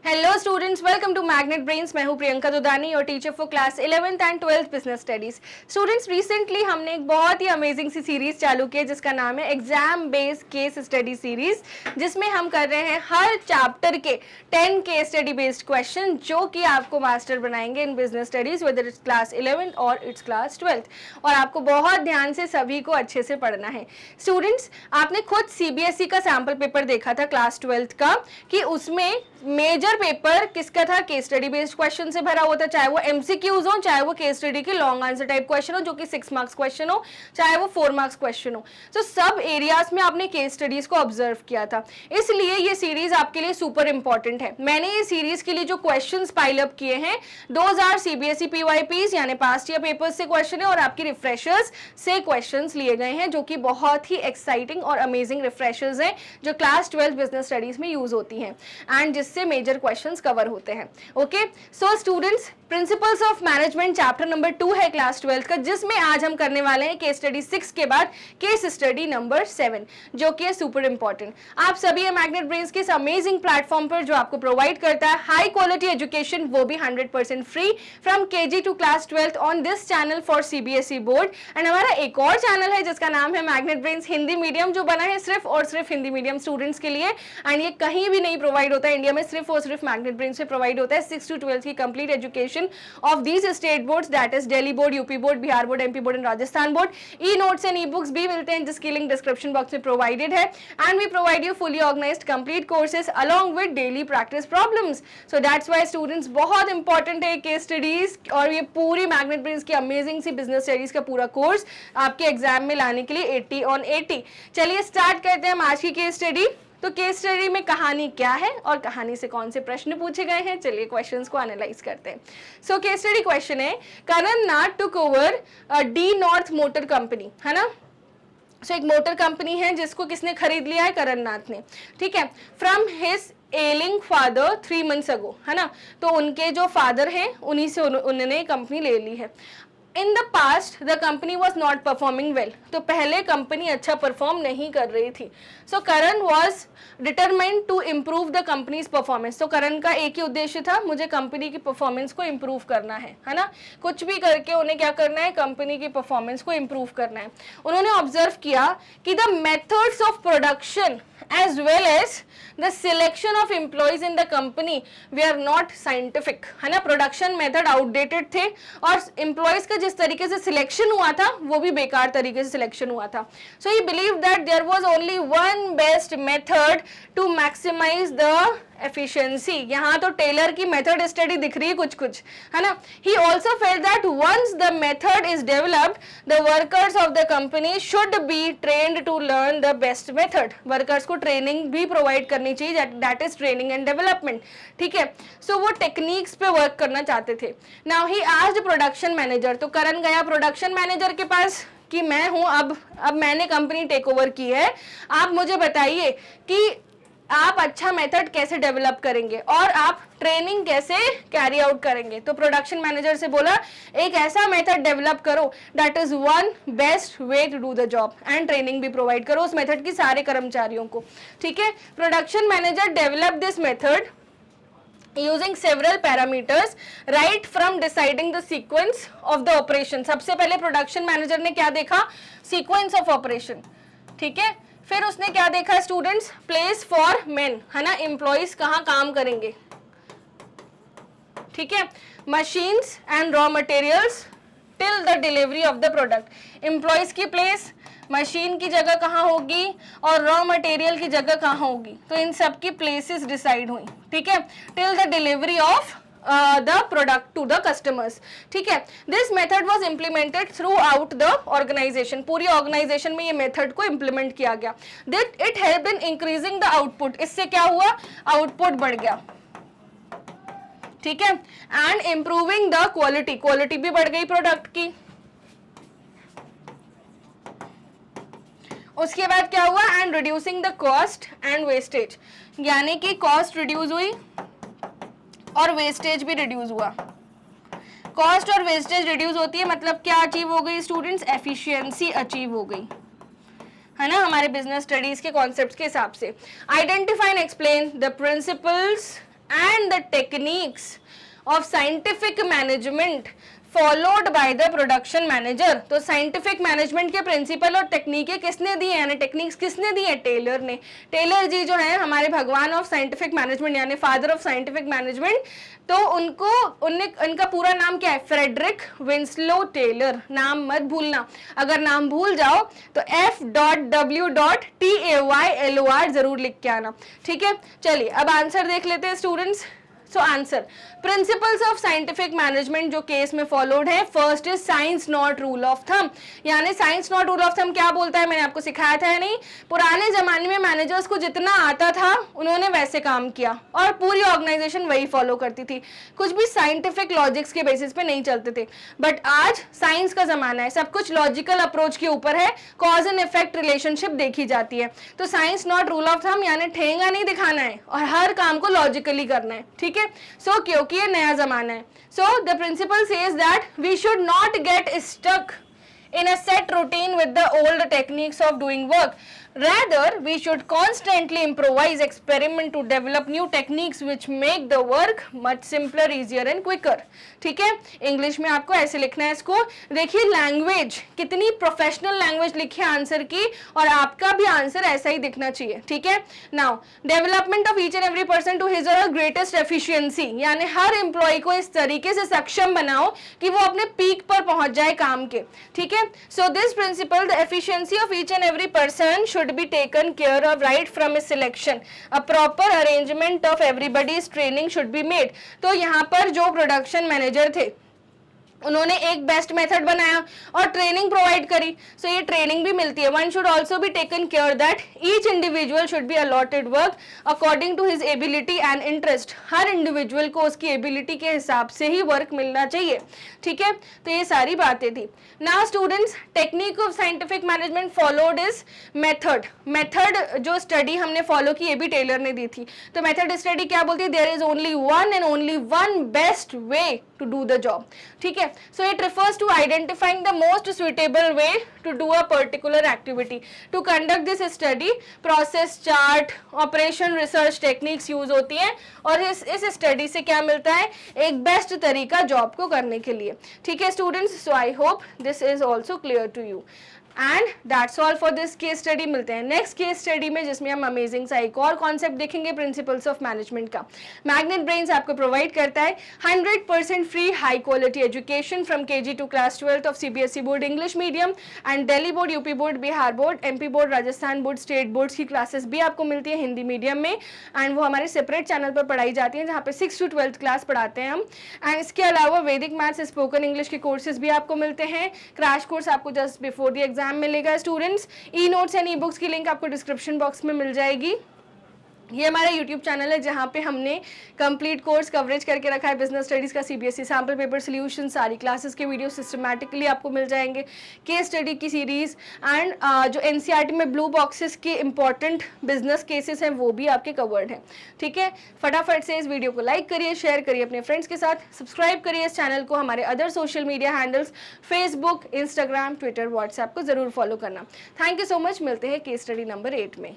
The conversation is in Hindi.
Hello students, welcome to Magnet Brains. मैं हूं प्रियंका दुदानी और teacher for class 11th and 12th business studies. Students, recently हमने एक बहुत ही अमेजिंग सी सीरीज चालू की है जिसका नाम है exam based case study series, जिसमें हम कर रहे हैं हर चैप्टर के 10 केस स्टडी बेस्ड क्वेश्चन जो कि आपको मास्टर बनाएंगे in business studies, whether it's class 11 और इट्स क्लास 12th। और आपको बहुत ध्यान से सभी को अच्छे से पढ़ना है। स्टूडेंट्स, आपने खुद सीबीएसई का सैम्पल पेपर देखा था क्लास 12th का, कि उसमें मेजर पेपर किसका था? केस स्टडी बेस्ड क्वेश्चन से भरा हुआ था, चाहे वो एमसीक्यूज हो, चाहे वो केस स्टडी के लॉन्ग आंसर टाइप क्वेश्चन हो जो कि 6 मार्क्स क्वेश्चन हो, चाहे वो 4 मार्क्स क्वेश्चन हो। तो सब एरियाज में आपने केस स्टडीज को ऑब्जर्व किया था, इसलिए ये सीरीज आपके लिए सुपर इंपॉर्टेंट है। मैंने ये सीरीज के लिए जो क्वेश्चंस पाइल अप किए हैं, 2000 सीबीएसई पीवाईपीज यानी पास्ट ईयर पेपर्स से क्वेश्चन है और आपकी रिफ्रेशर्स से क्वेश्चंस लिए गए हैं, जो कि बहुत ही एक्साइटिंग और अमेजिंग रिफ्रेशर्स हैं जो क्लास 12 बिजनेस स्टडीज में यूज होती हैं एंड जिससे मेजर क्वेश्चंस कवर होते हैं। Okay, so students, principles of management chapter number 2 है क्लास 12 का, जिसमें आज हम करने वाले हैं केस स्टडी 6 के बाद केस स्टडी नंबर 7, जो कि है सुपर इंपॉर्टेंट। आप सभी है मैग्नेट ब्रेन्स के इस अमेजिंग प्लेटफॉर्म पर जो आपको प्रोवाइड करता है हाई क्वालिटी एजुकेशन, वो भी 100% free from KG to class 12th on this channel for CBSE board. And हमारा एक और चैनल है जिसका नाम है मैग्नेट ब्रेन्स हिंदी मीडियम, जो बना है सिर्फ और सिर्फ हिंदी मीडियम स्टूडेंट्स के लिए। एंड ये कहीं भी नहीं प्रोवाइड होता है इंडिया में, सिर्फ और सिर्फ मैग्नेट ब्रेन्स से प्रोवाइड होता है 6 to 12 की complete education of these state boards, that is Delhi board, UP board, Bihar board, MP board and Rajasthan board. E notes and e books भी मिलते हैं जिसकी लिंक डिस्क्रिप्शन बॉक्स में प्रोवाइडेड है। And we provide you fully organised complete courses along with daily practice problems. So that's why students, बहुत इंपॉर्टेंट है केस स्टडीज और ये पूरी मैग्नेट ब्रेन्स की अमेजिंग सी बिजनेस स्टडीज का पूरा कोर्स आपके एग्जाम में लाने के लिए 80 on 80। चलिए स्टार्ट करते हैं हम आज की केस स्टडी। तो केस स्टडी में कहानी क्या है और कहानी से कौन से प्रश्न पूछे गए हैं, चलिए क्वेश्चंस को एनालाइज करते हैं। सो केस स्टडी क्वेश्चन है, Karan Nath took over the North Motor Company, है ना। सो एक मोटर कंपनी है जिसको किसने खरीद लिया है? करण नाथ ने, ठीक है, from his ailing father 3 months ago, है ना। तो उनके जो फादर हैं उन्हीं से उन्होंने कंपनी ले ली है। In the past the company was not performing well, तो पहले कंपनी अच्छा परफॉर्म नहीं कर रही थी। So Karan was determined to improve the company's performance. तो करण का एक ही उद्देश्य था, मुझे कंपनी की परफॉर्मेंस को इम्प्रूव करना है ना। कुछ भी करके उन्हें क्या करना है? कंपनी की परफॉर्मेंस को इम्प्रूव करना है। उन्होंने ऑब्जर्व किया कि the methods of production as well as the selection of employees in the company were not scientific, है ना। प्रोडक्शन मेथड आउटडेटेड थे और एम्प्लॉयज का जिस तरीके से सिलेक्शन हुआ था वो भी बेकार तरीके से सिलेक्शन हुआ था। So he believe that there was only one best method to maximise the efficiency. यहाँ तो टेलर की मेथड स्टडी दिख रही है कुछ कुछ, है ना। He also felt that once the method is developed the workers of the company should be trained to learn the best method. Workers को ट्रेनिंग भी प्रोवाइड करनी चाहिए, that is training and development, ठीक है। सो वो टेक्निक्स पे वर्क करना चाहते थे। Now he asked production manager, तो करण गया प्रोडक्शन मैनेजर के पास कि मैं हूं, अब मैंने कंपनी टेक ओवर की है, आप मुझे बताइए कि आप अच्छा मेथड कैसे डेवलप करेंगे और आप ट्रेनिंग कैसे कैरी आउट करेंगे। तो प्रोडक्शन मैनेजर से बोला, एक ऐसा मेथड डेवलप करो that is one best way to do the job and training भी प्रोवाइड करो उस मेथड की सारे कर्मचारियों को, ठीक है। Production manager develop this method using several parameters right from deciding the sequence of the operation। सबसे पहले प्रोडक्शन मैनेजर ने क्या देखा? सीक्वेंस ऑफ ऑपरेशन, ठीक है। फिर उसने क्या देखा स्टूडेंट्स? प्लेस फॉर मेन, है ना, एम्प्लॉइज कहाँ काम करेंगे, ठीक है। Machines and raw materials till the delivery of the product. Employees की प्लेस, मशीन की जगह कहाँ होगी और रॉ मटेरियल की जगह कहाँ होगी, तो इन सब की प्लेसेस डिसाइड हुई, ठीक है, till the delivery of the product to the customers, ठीक है। This method was implemented throughout the organisation. पूरी ऑर्गेनाइजेशन में ये मेथड को इम्प्लीमेंट किया गया। That it help in increasing the output, इससे क्या हुआ? आउटपुट बढ़ गया, ठीक है। And improving the quality, quality भी बढ़ गई प्रोडक्ट की। उसके बाद क्या हुआ? And reducing the cost and wastage, यानी कि कॉस्ट रिड्यूस हुई और वेस्टेज भी रिड्यूस हुआ। कॉस्ट और वेस्टेज रिड्यूस होती है मतलब क्या अचीव हो गई स्टूडेंट्स? एफिशिएंसी अचीव हो गई, है ना, हमारे बिजनेस स्टडीज के कॉन्सेप्ट्स के हिसाब से। Identify and explain the principles and the techniques of scientific management followed by the production manager. तो साइंटिफिक मैनेजमेंट के प्रिंसिपल और टेक्निकें किसने दी है, यानी टेक्निक्स किसने दी है, टेलर ने। टेलर जी जो है हमारे भगवान ऑफ साइंटिफिक मैनेजमेंट यानी फादर ऑफ साइंटिफिक मैनेजमेंट। तो उनका पूरा नाम क्या है, फ्रेडरिक विंस्लो टेलर। नाम मत भूलना, अगर नाम भूल जाओ तो F.W.TAYLOR जरूर लिख के आना, ठीक है। चलिए अब आंसर देख लेते हैं students. So answer, principles of scientific management जो केस में फॉलोड है, first is science not rule of thumb. यानी science not rule of thumb क्या बोलता है, मैंने आपको सिखाया था या नहीं। पुराने जमाने में मैनेजर्स को जितना आता था उन्होंने वैसे काम किया और पूरी ऑर्गेनाइजेशन वही फॉलो करती थी, कुछ भी साइंटिफिक लॉजिक्स के बेसिस पे नहीं चलते थे। बट आज साइंस का जमाना है, सब कुछ लॉजिकल अप्रोच के ऊपर है, कॉज एंड इफेक्ट रिलेशनशिप देखी जाती है। तो science not rule of thumb यानी ठेंगा नहीं दिखाना है और हर काम को लॉजिकली करना है, ठीक है। सो क्योंकि ये नया जमाना है, so the principle says that we should not get stuck in a set routine with the old techniques of doing work. Rather, we should constantly improvise, experiment to develop new techniques which make the work much simpler, easier and quicker. ठीक है, इंग्लिश में आपको ऐसे लिखना है इसको। देखिए लैंग्वेज कितनी प्रोफेशनल लैंग्वेज लिखी है आंसर की, और आपका भी आंसर ऐसा ही दिखना चाहिए, ठीक है। Now development of each and every person to his और ग्रेटेस्ट एफिशिएंसी, यानी हर एम्प्लॉय को इस तरीके से सक्षम बनाओ कि वो अपने पीक पर पहुंच जाए काम के, ठीक है। So this principle, the efficiency of each and every person should be taken care of right from his selection. A proper arrangement of everybody's training should be made. तो यहाँ पर जो प्रोडक्शन मैनेजर थे उन्होंने एक बेस्ट मेथड बनाया और ट्रेनिंग प्रोवाइड करी, सो ये ट्रेनिंग भी मिलती है। One should also be taken care that each individual should be allotted work according to his ability and interest. हर इंडिविजुअल को उसकी एबिलिटी के हिसाब से ही वर्क मिलना चाहिए, ठीक है। तो ये सारी बातें थी। Now students, technique of scientific management followed is method. Method जो स्टडी हमने फॉलो की, ये भी टेलर ने दी थी। तो मेथड स्टडी क्या बोलती है, there is only one and only one best way to do the job, ठीक है। So it refers to identifying the most suitable way to do a particular activity. To conduct this study, process chart, operation research techniques use होती हैं और इस स्टडी से क्या मिलता है, एक बेस्ट तरीका जॉब को करने के लिए, ठीक है students. So I hope this is also clear to you and that's all for this case study. मिलते हैं नेक्स्ट केस स्टडी में, जिसमें हम अमेजिंग सा एक और कॉन्सेप्ट देखेंगे प्रिंसिपल्स ऑफ मैनेजमेंट का। मैग्नेट ब्रेन्स आपको प्रोवाइड करता है 100% free high quality education from KG to class 12th of CBSE board English medium and Delhi board, UP board, Bihar board, MP board, Rajasthan board, state boards की क्लासेस भी आपको मिलती है हिंदी मीडियम में, एंड वो हमारे सेपरेट चैनल पर पढ़ाई जाती है जहाँ पे 6 to 12th क्लास पढ़ाते हैं हम। एंड इसके अलावा वैदिक मैथ्स, स्पोकन इंग्लिश के कोर्सेज भी आपको मिलते हैं। क्रैश कोर्स आपको जस्ट बिफोर द एग्जाम मिलेगा students. E notes and e books की लिंक आपको डिस्क्रिप्शन बॉक्स में मिल जाएगी। ये हमारा YouTube चैनल है जहाँ पे हमने कंप्लीट कोर्स कवरेज करके रखा है बिजनेस स्टडीज़ का, CBSE सैम्पल पेपर सोल्यूशन, सारी क्लासेस के वीडियो सिस्टमैटिकली आपको मिल जाएंगे, केस स्टडी की सीरीज़ एंड जो NCERT में ब्लू बॉक्सेस के इंपॉर्टेंट बिजनेस केसेस हैं वो भी आपके कवर्ड हैं, ठीक है। फटाफट से इस वीडियो को लाइक करिए, शेयर करिए अपने फ्रेंड्स के साथ, सब्सक्राइब करिए इस चैनल को। हमारे other social media handles Facebook, Instagram, Twitter, WhatsApp को ज़रूर फॉलो करना। थैंक यू सो मच, मिलते हैं केस स्टडी नंबर 8 में।